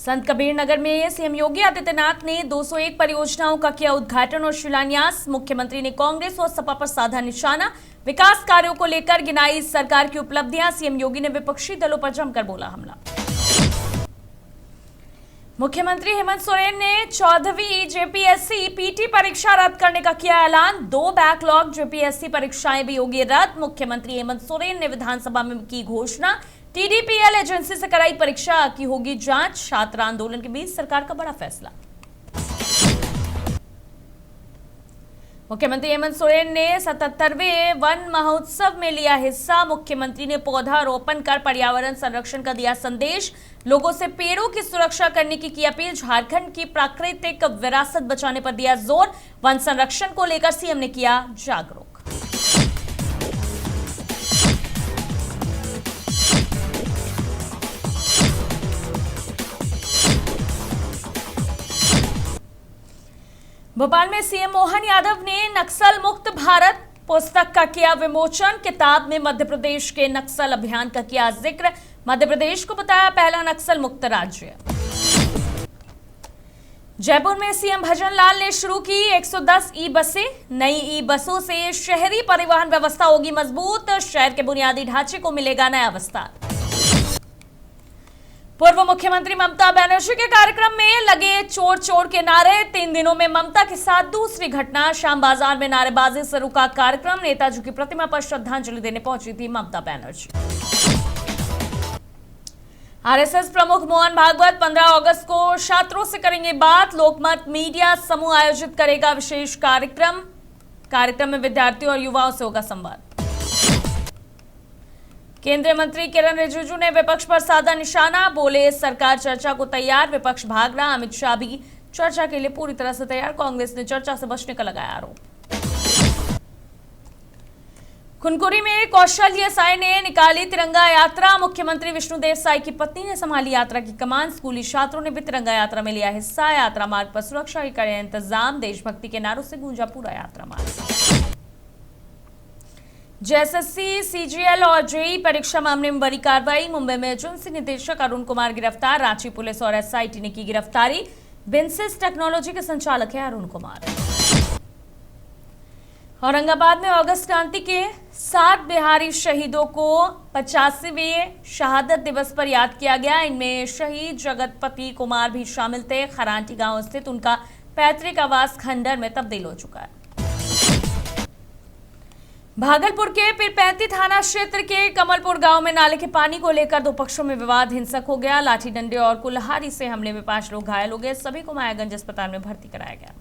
संत कबीर नगर में सीएम योगी आदित्यनाथ ने 201 परियोजनाओं का किया उद्घाटन और शिलान्यास। मुख्यमंत्री ने कांग्रेस और सपा पर साधा निशाना। विकास कार्यों को लेकर गिनाई सरकार की उपलब्धियां। सीएम योगी ने विपक्षी दलों पर जमकर बोला हमला। मुख्यमंत्री हेमंत सोरेन ने 14वीं जेपीएससी पीटी परीक्षा रद्द करने का किया ऐलान। 2 बैकलॉग जेपीएससी परीक्षाएं भी होगी रद्द। मुख्यमंत्री हेमंत सोरेन ने विधानसभा में की घोषणा। टीडीपीएल एजेंसी से कराई परीक्षा की होगी जांच। छात्र आंदोलन के बीच सरकार का बड़ा फैसला। मुख्यमंत्री हेमंत सोरेन ने 77वें वन महोत्सव में लिया हिस्सा। मुख्यमंत्री ने पौधारोपण कर पर्यावरण संरक्षण का दिया संदेश। लोगों से पेड़ों की सुरक्षा करने की अपील। झारखंड की प्राकृतिक विरासत बचाने पर दिया जोर। वन संरक्षण को लेकर सीएम ने किया जागरूक। भोपाल में सीएम मोहन यादव ने नक्सल मुक्त भारत पुस्तक का किया विमोचन। किताब में मध्य प्रदेश के नक्सल अभियान का किया जिक्र। मध्य प्रदेश को बताया पहला नक्सल मुक्त राज्य। जयपुर में सीएम भजन लाल ने शुरू की 110 ई बसें। नई ई बसों से शहरी परिवहन व्यवस्था होगी मजबूत। शहर के बुनियादी ढांचे को मिलेगा नया विस्तार। पूर्व मुख्यमंत्री ममता बनर्जी के कार्यक्रम में लगे चोर चोर के नारे। 3 दिनों में ममता के साथ दूसरी घटना। शाम बाजार में नारेबाजी से रुका कार्यक्रम। नेताजी की प्रतिमा पर श्रद्धांजलि देने पहुंची थी ममता बनर्जी। आरएसएस प्रमुख मोहन भागवत 15 अगस्त को छात्रों से करेंगे बात। लोकमत मीडिया समूह आयोजित करेगा विशेष कार्यक्रम में विद्यार्थियों और युवाओं से होगा संवाद। केंद्रीय मंत्री किरण रिजिजू ने विपक्ष पर साधा निशाना। बोले सरकार चर्चा को तैयार। विपक्ष भाग रहा। अमित शाह भी चर्चा के लिए पूरी तरह से तैयार। कांग्रेस ने चर्चा से बचने का लगाया आरोप। खुनकुरी में कौशल्य साय ने निकाली तिरंगा यात्रा। मुख्यमंत्री विष्णुदेव साय की पत्नी ने संभाली यात्रा की कमान। स्कूली छात्रों ने भी तिरंगा यात्रा में लिया हिस्सा। यात्रा मार्ग पर सुरक्षा के कड़े इंतजाम। देशभक्ति के नारों से गूंजा पूरा यात्रा मार्ग। जेएसएससी, सीजीएल और जेईई परीक्षा मामले में बड़ी कार्रवाई। मुंबई में एजेंसी निदेशक अरुण कुमार गिरफ्तार। रांची पुलिस और एसआईटी ने की गिरफ्तारी। विंसिस टेक्नोलॉजी के संचालक है अरुण कुमार। औरंगाबाद में अगस्त क्रांति के 7 बिहारी शहीदों को 85वें शहादत दिवस पर याद किया गया। इनमें शहीद जगतपति कुमार भी शामिल थे। खरांटी गांव स्थित उनका पैतृक आवास खंडर में तब्दील हो चुका है। भागलपुर के पीरपैंती थाना क्षेत्र के कमलपुर गांव में नाले के पानी को लेकर 2 पक्षों में विवाद हिंसक हो गया। लाठी डंडे और कुल्हाड़ी से हमले में 5 लोग घायल हो गए। सभी को मायागंज अस्पताल में भर्ती कराया गया।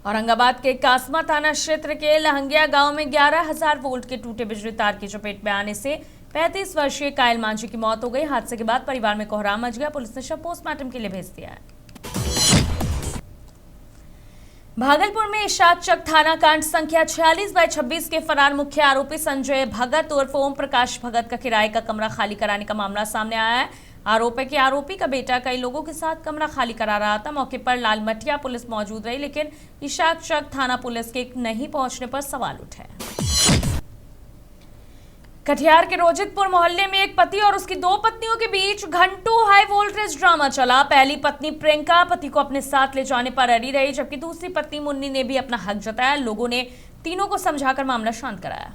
औरंगाबाद के कासमा थाना क्षेत्र के लहंगिया गांव में 11,000 वोल्ट के टूटे बिजली तार की चपेट में आने से 35 वर्षीय कायल मांझी की मौत हो गई। हादसे के बाद परिवार में कोहराम मच गया। पुलिस ने शव पोस्टमार्टम के लिए भेज दिया है। भागलपुर में इशाक चक थाना कांड संख्या 46/26 के फरार मुख्य आरोपी संजय भगत उर्फ ओम प्रकाश भगत का किराए का कमरा खाली कराने का मामला सामने आया है। आरोपी का बेटा कई लोगों के साथ कमरा खाली करा रहा था। मौके पर लालमटिया पुलिस मौजूद रही, लेकिन इशाक चक थाना पुलिस के नहीं पहुंचने पर सवाल उठे। कटिहार के रोजितपुर मोहल्ले में एक पति और उसकी 2 पत्नियों के बीच घंटों हाई वोल्टेज ड्रामा चला। पहली पत्नी प्रियंका पति को अपने साथ ले जाने पर अड़ी रही, जबकि दूसरी पत्नी मुन्नी ने भी अपना हक जताया। लोगों ने तीनों को समझाकर मामला शांत कराया।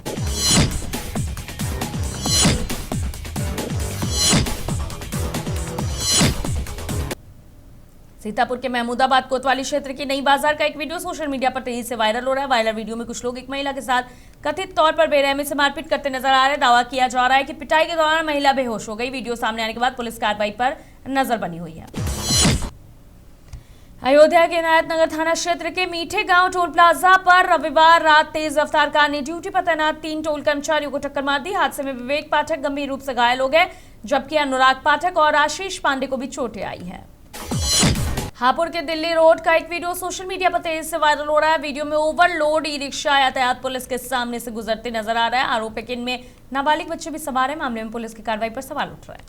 सीतापुर के महमूदाबाद कोतवाली क्षेत्र की नई बाजार का एक वीडियो सोशल मीडिया पर तेजी से वायरल हो रहा है। वायरल वीडियो में कुछ लोग एक महिला के साथ कथित तौर पर बेरहमी से मारपीट करते नजर आ रहे हैं। दावा किया जा रहा है कि पिटाई के दौरान महिला बेहोश हो गई। वीडियो सामने आने के बाद पुलिस कार्रवाई पर नजर बनी हुई है। अयोध्या के इनायत नगर थाना क्षेत्र के मीठे गांव टोल प्लाजा पर रविवार रात तेज रफ्तार कार ने ड्यूटी पर तैनात 3 टोल कर्मचारियों को टक्कर मार दी। हादसे में विवेक पाठक गंभीर रूप से घायल हो गए, जबकि अनुराग पाठक और आशीष पांडे को भी चोटें आई है। हापुड़ के दिल्ली रोड का एक वीडियो सोशल मीडिया पर तेजी से वायरल हो रहा है। वीडियो में ओवरलोड ई रिक्शा यातायात पुलिस के सामने से गुजरते नजर आ रहा है। आरोप है कि इनमें नाबालिग बच्चे भी सवार हैं। मामले में पुलिस की कार्रवाई पर सवाल उठ रहा है।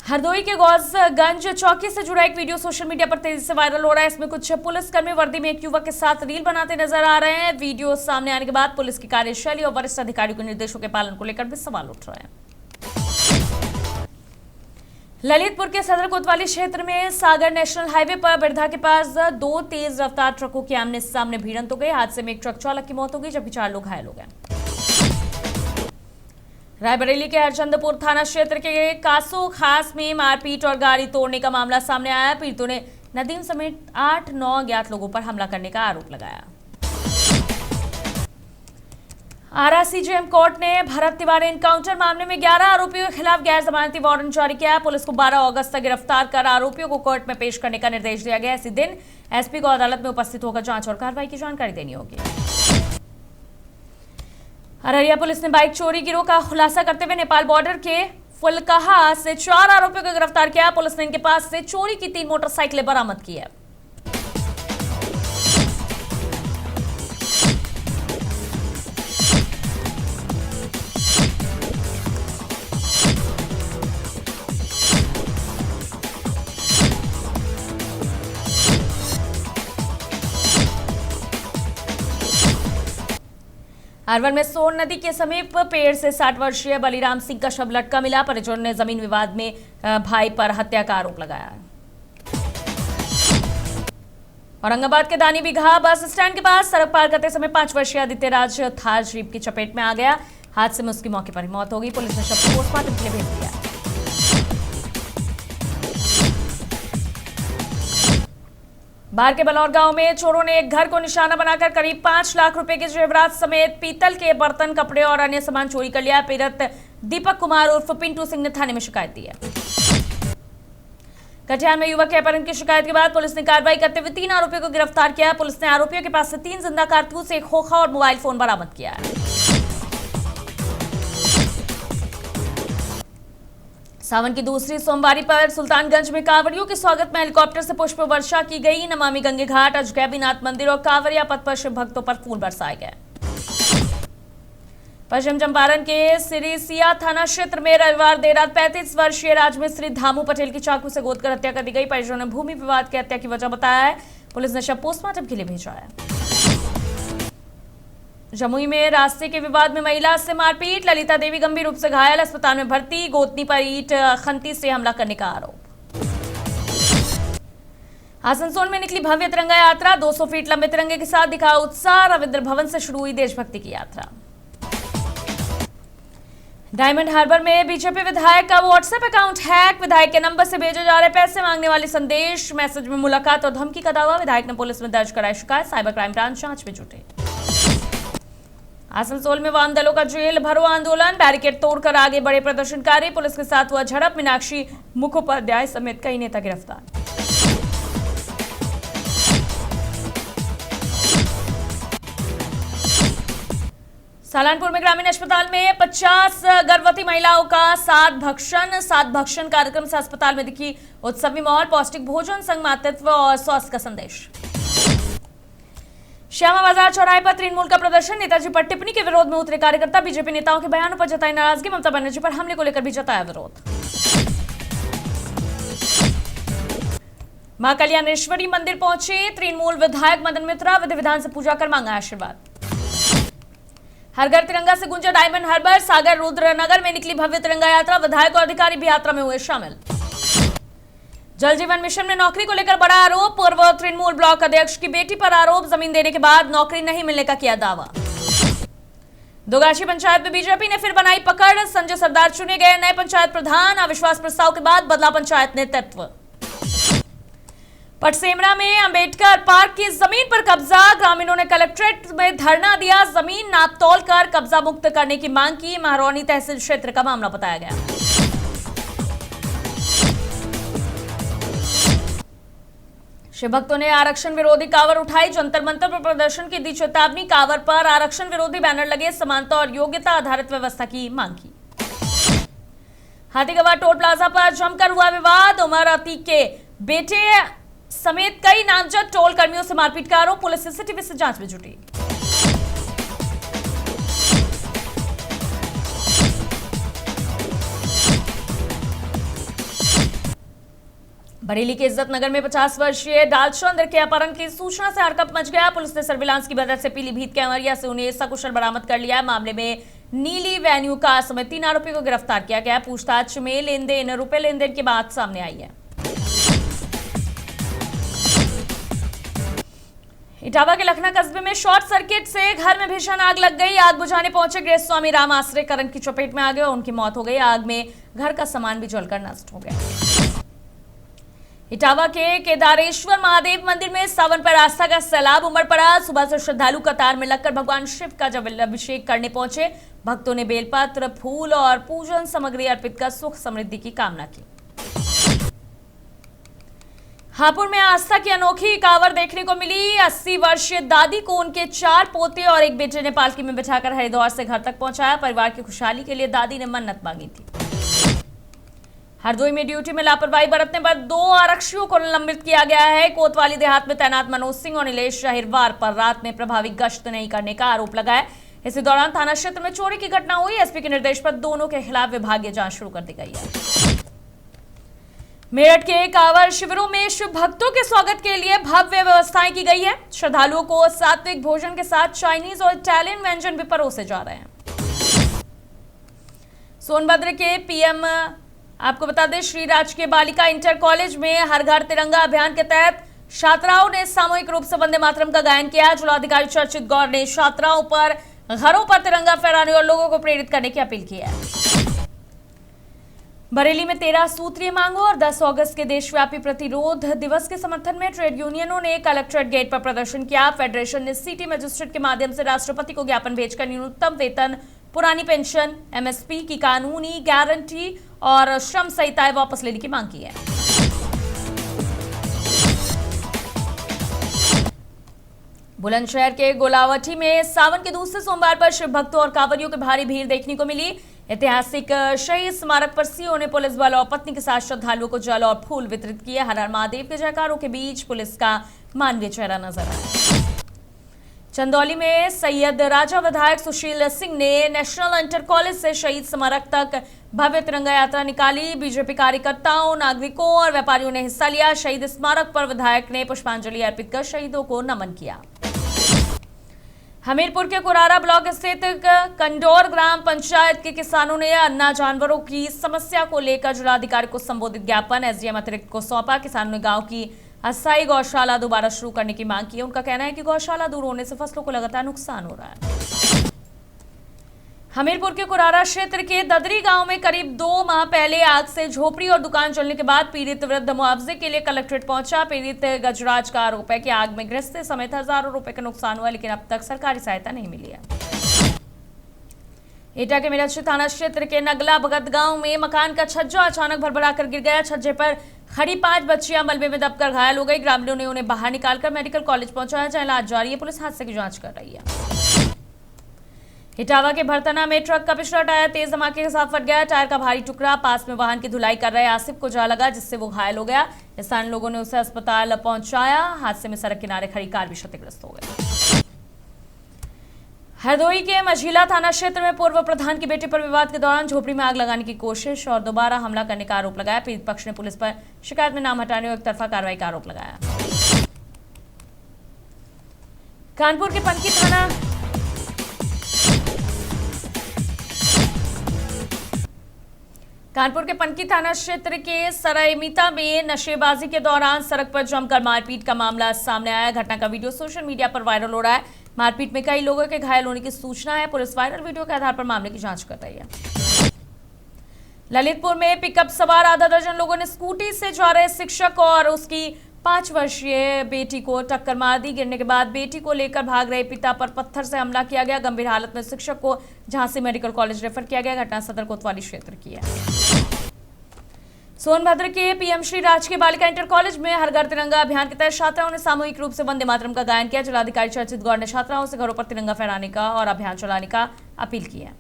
हरदोई के गौसगंज चौकी से जुड़ा एक वीडियो सोशल मीडिया पर तेजी से वायरल हो रहा है। इसमें कुछ पुलिसकर्मी वर्दी में एक युवक के साथ रील बनाते नजर आ रहे हैं। वीडियो सामने आने के बाद पुलिस की कार्यशैली और वरिष्ठ अधिकारियों के निर्देशों के पालन को लेकर भी सवाल उठ रहे हैं। ललितपुर के सदर कोतवाली क्षेत्र में सागर नेशनल हाईवे पर बिरधा के पास दो तेज रफ्तार ट्रकों की आमने सामने भिड़ंत हो गई। हादसे में एक ट्रक चालक की मौत हो गई जबकि 4 लोग घायल हो गए। रायबरेली के हरचंदपुर थाना क्षेत्र के कासो खास में मारपीट और गाड़ी तोड़ने का मामला सामने आया। पीड़ितों ने नदीम समेत 8-9 अज्ञात लोगों पर हमला करने का आरोप लगाया। आरा सीजेएम कोर्ट ने भरत तिवारी एनकाउंटर मामले में 11 आरोपियों के खिलाफ गैर जमानती वारंट जारी किया। पुलिस को 12 अगस्त तक गिरफ्तार कर आरोपियों को कोर्ट में पेश करने का निर्देश दिया गया। इसी दिन एसपी को अदालत में उपस्थित होकर जांच और कार्रवाई की जानकारी देनी होगी। अररिया पुलिस ने बाइक चोरी गिरोह का खुलासा करते हुए नेपाल बॉर्डर के फुलकाहा से 4 आरोपियों को गिरफ्तार किया। पुलिस ने इनके पास से चोरी की 3 मोटरसाइकिलें बरामद की है। अलवर में सोन नदी के समीप पेड़ से 60 वर्षीय बलिराम सिंह का शव लटका मिला। परिजनों ने जमीन विवाद में भाई पर हत्या का आरोप लगाया है। औरंगाबाद के दानी बिघा बस स्टैंड के पास सड़क पार करते समय 5 वर्षीय आदित्य राज थार जीप की चपेट में आ गया। हादसे में उसकी मौके पर ही मौत हो गई। पुलिस ने शव को पोस्टमार्टम के लिए भेज दिया। बाहर के बलौर गांव में चोरों ने एक घर को निशाना बनाकर करीब 5 लाख रुपए के जेवरात समेत पीतल के बर्तन, कपड़े और अन्य सामान चोरी कर लिया। पीड़ित दीपक कुमार उर्फ पिंटू सिंह ने थाने में शिकायत दी है। कटिहार में युवक के अपहरण की शिकायत के बाद पुलिस ने कार्रवाई करते हुए 3 आरोपियों को गिरफ्तार किया। पुलिस ने आरोपियों के पास से 3 जिंदा कारतूस, एक खोखा और मोबाइल फोन बरामद किया है। सावन की दूसरी सोमवारी पर सुल्तानगंज में कांवड़ियों के स्वागत में हेलीकॉप्टर से पुष्प वर्षा की गई। नमामि गंगे घाट, अजगैबीनाथ मंदिर और कांवरिया पथ पर शिव भक्तों पर फूल बरसाए गए। पश्चिम चंपारण के सिरिसिया थाना क्षेत्र में रविवार देर रात 35 वर्षीय राजमिस्त्री धामू पटेल की चाकू से गोदकर हत्या कर दी गई। परिजनों ने भूमि विवाद की हत्या की वजह बताया है। पुलिस ने शव पोस्टमार्टम के लिए भेजा है। जमुई में रास्ते के विवाद में महिला से मारपीट, ललिता देवी गंभीर रूप से घायल, अस्पताल में भर्ती। गोतनी पर ईंट खंती से हमला करने का आरोप। आसनसोल में निकली भव्य तिरंगा यात्रा, 200 फीट लंबे तिरंगे के साथ दिखा उत्साह। रविंद्र भवन से शुरू हुई देशभक्ति की यात्रा। डायमंड हार्बर में बीजेपी विधायक का व्हाट्सएप अकाउंट हैक, विधायक के नंबर से भेजे जा रहे पैसे मांगने वाले संदेश, मैसेज में मुलाकात और धमकी का दावा। विधायक ने पुलिस में दर्ज कराई शिकायत। साइबर क्राइम ब्रांच जांच में जुटे। आसनसोल में वाम दलों का जेल भरो आंदोलन, बैरिकेड तोड़कर आगे बढ़े प्रदर्शनकारी। पुलिस के साथ हुआ झड़प, मीनाक्षी मुखोपाध्याय समेत कई नेता गिरफ्तार। सालानपुर में ग्रामीण अस्पताल में 50 गर्भवती महिलाओं का सात भक्षण कार्यक्रम से अस्पताल में दिखी उत्सवी माहौल। पौष्टिक भोजन, संग मातृत्व और स्वास्थ्य का संदेश। श्यामा बाजार चौराहे पर तृणमूल का प्रदर्शन, नेताजी पर टिप्पणी के विरोध में उतरे कार्यकर्ता। बीजेपी नेताओं के बयानों पर जताई नाराजगी, ममता बनर्जी पर हमले को लेकर भी जताया विरोध। मां कल्याणेश्वरी मंदिर पहुंचे तृणमूल विधायक मदन मित्रा, विधि विधान से पूजा कर मांगा आशीर्वाद। हर घर तिरंगा से गूंजा डायमंड हार्बर, सागर रुद्रनगर में निकली भव्य तिरंगा यात्रा। विधायक और अधिकारी भी यात्रा में हुए शामिल। जल जीवन मिशन में नौकरी को लेकर बड़ा आरोप, पूर्व तृणमूल ब्लॉक अध्यक्ष की बेटी पर आरोप, जमीन देने के बाद नौकरी नहीं मिलने का किया दावा। दोगाछी पंचायत में बीजेपी ने फिर बनाई पकड़, संजय सरदार चुने गए नए पंचायत प्रधान। अविश्वास प्रस्ताव के बाद बदला पंचायत नेतृत्व। पटसेमरा में अंबेडकर पार्क की जमीन पर कब्जा, ग्रामीणों ने कलेक्ट्रेट में धरना दिया। जमीन नाप तोल कर कब्जा मुक्त करने की मांग की। महारौनी तहसील क्षेत्र का मामला बताया गया। शिव भक्तों ने आरक्षण विरोधी कांवर उठाई, जंतर मंतर पर प्रदर्शन की दी चेतावनी। कांवर पर आरक्षण विरोधी बैनर लगे, समानता और योग्यता आधारित व्यवस्था की मांग की। हाथीगवा टोल प्लाजा पर जमकर हुआ विवाद, उमर अतीक के बेटे समेत कई नामजद टोल कर्मियों से मारपीट का आरोप। पुलिस सीसीटीवी से जांच में जुटी। बरेली के इज्जत नगर में 50 वर्षीय डालचंद्र के अपहरण की सूचना से हड़कंप मच गया। पुलिस ने सर्विलांस की मदद से पीलीभीत के अमरिया से उन्हें सकुशल बरामद कर लिया। मामले में नीली वेन्यू कार समेत 3 आरोपियों को गिरफ्तार किया गया। पूछताछ में रुपए लेन देन की बात सामने आई है। इटावा के लखना कस्बे में शॉर्ट सर्किट से घर में भीषण आग लग गई। आग बुझाने पहुंचे गृह स्वामी राम आश्रय करंट की चपेट में आ गए और उनकी मौत हो गई। आग में घर का सामान भी जलकर नष्ट हो गया। इटावा के केदारेश्वर महादेव मंदिर में सावन पर आस्था का सैलाब उमड़ पड़ा। सुबह से श्रद्धालु कतार में लगकर भगवान शिव का जब अभिषेक करने पहुंचे, भक्तों ने बेलपत्र, फूल और पूजन सामग्री अर्पित कर सुख समृद्धि की कामना की। हापुड़ में आस्था की अनोखी कांवर देखने को मिली। 80 वर्षीय दादी को उनके 4 पोते और एक बेटे ने पालकी में बिठाकर हरिद्वार से घर तक पहुंचाया। परिवार की खुशहाली के लिए दादी ने मन्नत मांगी थी। हरदोई में ड्यूटी में लापरवाही बरतने पर 2 आरक्षियों को निलंबित किया गया है। कोतवाली देहात में तैनात मनोज सिंह और नीलेश अहिरवार पर रात में प्रभावी गश्त नहीं करने का आरोप लगा है। इसी दौरान थाना क्षेत्र में चोरी की घटना हुई। एसपी के निर्देश पर दोनों के खिलाफ विभागीय जांच शुरू कर दी गई है। मेरठ के कांवर शिविरों में शिव भक्तों के स्वागत के लिए भव्य व्यवस्थाएं की गई है। श्रद्धालुओं को सात्विक भोजन के साथ चाइनीज और इटालियन व्यंजन भी परोसे जा रहे हैं। सोनभद्र के पीएम आपको बता दें, श्री राजकीय बालिका इंटर कॉलेज में हर घर तिरंगा अभियान के तहत छात्राओं ने सामूहिक रूप से वंदे मातरम का गायन किया। जिलाधिकारी चर्चित गौर ने छात्राओं पर घरों पर तिरंगा फहराने और लोगों को प्रेरित करने की अपील की है। बरेली में 13 सूत्रीय मांगों और 10 अगस्त के देशव्यापी प्रतिरोध दिवस के समर्थन में ट्रेड यूनियनों ने कलेक्ट्रेट गेट पर प्रदर्शन किया। फेडरेशन ने सिटी मजिस्ट्रेट के माध्यम से राष्ट्रपति को ज्ञापन भेजकर न्यूनतम वेतन, पुरानी पेंशन, एमएसपी की कानूनी गारंटी और श्रम संहिताएं वापस लेने की मांग की है। बुलंदशहर के गोलावटी में सावन के दूसरे सोमवार पर शिव भक्तों और कांवरियों की भारी भीड़ देखने को मिली। ऐतिहासिक शहीद स्मारक पर सीओ ने पुलिस बल और पत्नी के साथ श्रद्धालुओं को जल और फूल वितरित किए। हर हर महादेव के जयकारों के बीच पुलिस का मानवीय चेहरा नजर आया। चंदौली में सैयद राजा विधायक सुशील सिंह ने नेशनल इंटर कॉलेज से शहीद स्मारक तक भव्य तिरंगा यात्रा निकाली। बीजेपी कार्यकर्ताओं, नागरिकों और व्यापारियों ने हिस्सा लिया। शहीद स्मारक पर विधायक ने पुष्पांजलि अर्पित कर शहीदों को नमन किया। हमीरपुर के कुरारा ब्लॉक स्थित कंडोर ग्राम पंचायत के किसानों ने अन्ना जानवरों की समस्या को लेकर जिलाधिकारी को संबोधित ज्ञापन एसडीएम अतिरिक्त को सौंपा। किसानों ने गांव की अस्थायी गौशाला दोबारा शुरू करने की मांग की। उनका कहना है कि गौशाला दूर होने से फसलों को लगातार नुकसान हो रहा है। हमीरपुर के कुरारा क्षेत्र के ददरी गांव में करीब 2 माह पहले आग से झोपड़ी और दुकान जलने के बाद पीड़ित वृद्ध मुआवजे के लिए कलेक्ट्रेट पहुंचा। पीड़ित गजराज का आरोप है कि आग में गृहस्थी समेत हजारों रुपए का नुकसान हुआ, लेकिन अब तक सरकारी सहायता नहीं मिली है। एटा के मेरठ थाना क्षेत्र के नगला भगत गांव में मकान का छज्जा अचानक भरभराकर गिर गया। छज्जे पर खड़ी 5 बच्चियां मलबे में दबकर घायल हो गई। ग्रामीणों ने उन्हें बाहर निकालकर मेडिकल कॉलेज पहुंचाया, जहां इलाज जारी है। पुलिस हादसे की जांच कर रही है। इटावा के भरतना में ट्रक का पिछला टायर तेज धमाके के साथ फट गया। टायर का भारी टुकड़ा पास में वाहन की धुलाई कर रहे आसिफ को जा लगा, जिससे वो घायल हो गया। स्थानीय लोगों ने उसे अस्पताल पहुंचाया। हादसे में सड़क किनारे खड़ी कार भी क्षतिग्रस्त हो गई। हरदोई के मझीला थाना क्षेत्र में पूर्व प्रधान की बेटी पर विवाद के दौरान झोपड़ी में आग लगाने की कोशिश और दोबारा हमला करने का आरोप लगाया। पीड़ित पक्ष ने पुलिस पर शिकायत में नाम हटाने और एकतरफा कार्रवाई का आरोप लगाया। कानपुर के पनकी थाना क्षेत्र के सरायमीता में नशेबाजी के दौरान सड़क पर जमकर मारपीट का मामला सामने आया। घटना का वीडियो सोशल मीडिया पर वायरल हो रहा है। मारपीट में कई लोगों के घायल होने की सूचना है। पुलिस वायरल वीडियो के आधार पर मामले की जांच कर रही है। ललितपुर में पिकअप सवार आधा दर्जन लोगों ने स्कूटी से जा रहे शिक्षक और उसकी 5 वर्षीय बेटी को टक्कर मार दी। गिरने के बाद बेटी को लेकर भाग रहे पिता पर पत्थर से हमला किया गया। गंभीर हालत में शिक्षक को झांसी मेडिकल कॉलेज रेफर किया गया। घटना सदर कोतवाली क्षेत्र की है। सोनभद्र के पीएम श्री राजकीय बालिका इंटर कॉलेज में हर घर तिरंगा अभियान के तहत छात्राओं ने सामूहिक रूप से वंदे मातरम का गायन किया। जिलाधिकारी चर्चित गौर ने छात्राओं से घरों पर तिरंगा फहराने का और अभियान चलाने का अपील की है।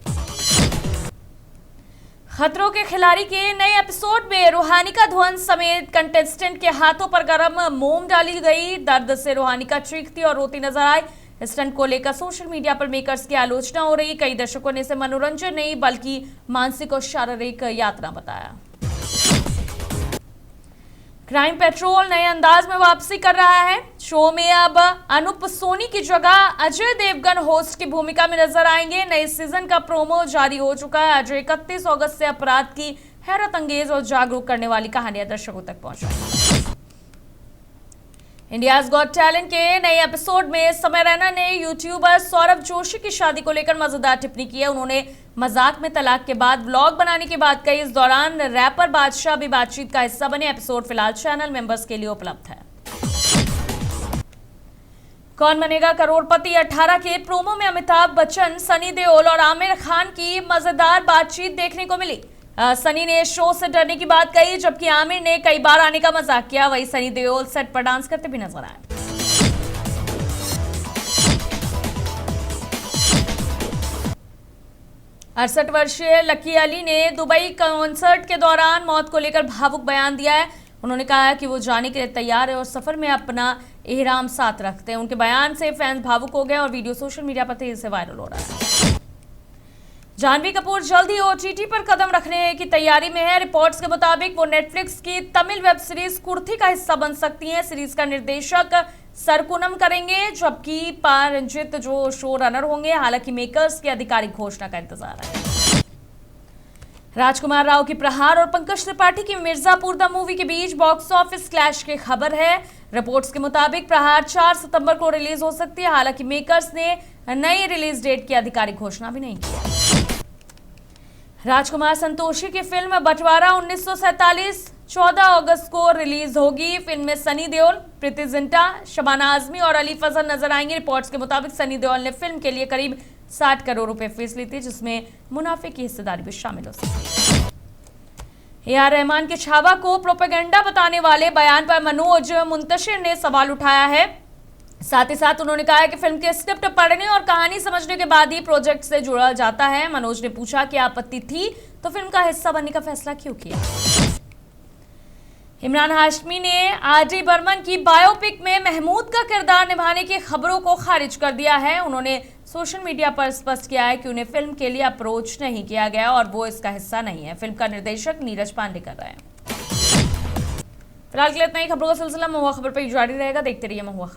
खतरों के खिलाड़ी के नए एपिसोड में रूहानिका धवन समेत कंटेस्टेंट के हाथों पर गर्म मोम डाली गई। दर्द से रूहानिका चीखती और रोती नजर आई। स्टंट को लेकर सोशल मीडिया पर मेकर्स की आलोचना हो रही। कई दर्शकों ने इसे मनोरंजन नहीं बल्कि मानसिक और शारीरिक यात्रा बताया। क्राइम पेट्रोल नए अंदाज में वापसी कर रहा है। शो में अब अनूप सोनी की जगह अजय देवगन होस्ट की भूमिका में नजर आएंगे। नए सीजन का प्रोमो जारी हो चुका है। अजय 31 अगस्त से अपराध की हैरत अंगेज और जागरूक करने वाली कहानियां दर्शकों तक पहुंचाएंगी। इंडियाज गॉट टैलेंट के नए एपिसोड में समय रैना ने यूट्यूबर सौरभ जोशी की शादी को लेकर मजेदार टिप्पणी की है। उन्होंने मजाक में तलाक के बाद व्लॉग बनाने की बात कही। इस दौरान रैपर बादशाह भी बातचीत का हिस्सा बने। एपिसोड फिलहाल चैनल मेंबर्स के लिए उपलब्ध है। कौन बनेगा करोड़पति 18 के प्रोमो में अमिताभ बच्चन, सनी देओल और आमिर खान की मजेदार बातचीत देखने को मिली। सनी ने शो से डरने की बात कही, जबकि आमिर ने कई बार आने का मजाक किया। वहीं सनी देओल सेट पर डांस करते भी नजर आए। 68 वर्षीय लकी अली ने दुबई कॉन्सर्ट के दौरान मौत को लेकर भावुक बयान दिया है। उन्होंने कहा कि वो जाने के लिए तैयार है और सफर में अपना एहराम साथ रखते हैं। उनके बयान से फैंस भावुक हो गए और वीडियो सोशल मीडिया पर तेजी से वायरल हो रहा है। जानवी कपूर जल्द ही OTT पर कदम रखने की तैयारी में है। रिपोर्ट्स के मुताबिक वो नेटफ्लिक्स की तमिल वेब सीरीज कुर्थी का हिस्सा बन सकती हैं। सीरीज का निर्देशक सरकुनम करेंगे, जबकि पारंजित जो शो रनर होंगे। हालांकि मेकर्स की आधिकारिक घोषणा का इंतजार है। राजकुमार राव की प्रहार और पंकज त्रिपाठी की मिर्जापुर द मूवी के बीच बॉक्स ऑफिस क्लैश की खबर है। रिपोर्ट्स के मुताबिक प्रहार 4 सितंबर को रिलीज हो सकती है। हालांकि मेकर्स ने नई रिलीज डेट की आधिकारिक घोषणा भी नहीं की। राजकुमार संतोषी की फिल्म बंटवारा 1947 14 अगस्त को रिलीज होगी। फिल्म में सनी देओल, प्रीति जिंटा, शबाना आजमी और अली फजल नजर आएंगे। रिपोर्ट्स के मुताबिक सनी देओल ने फिल्म के लिए करीब 60 करोड़ रुपए फीस ली थी, जिसमें मुनाफे की हिस्सेदारी भी शामिल हो सकती है। AR रहमान के छावा को प्रोपेगेंडा बताने वाले बयान पर मनोज मुंतशिर ने सवाल उठाया है। साथ ही साथ उन्होंने कहा है कि फिल्म के स्क्रिप्ट पढ़ने और कहानी समझने के बाद ही प्रोजेक्ट से जुड़ा जाता है। मनोज ने पूछा कि आपत्ति थी तो फिल्म का हिस्सा बनने का फैसला क्यों किया। इमरान हाशमी ने RD बर्मन की बायोपिक में महमूद का किरदार निभाने की खबरों को खारिज कर दिया है। उन्होंने सोशल मीडिया पर स्पष्ट किया है कि उन्हें फिल्म के लिए अप्रोच नहीं किया गया और वो इसका हिस्सा नहीं है। फिल्म का निर्देशक नीरज पांडे कर रहे हैं। फिलहाल के लिए इतना ही। खबरों का सिलसिला महुआ खबर पर जारी रहेगा। देखते रहिए महुआ खबर।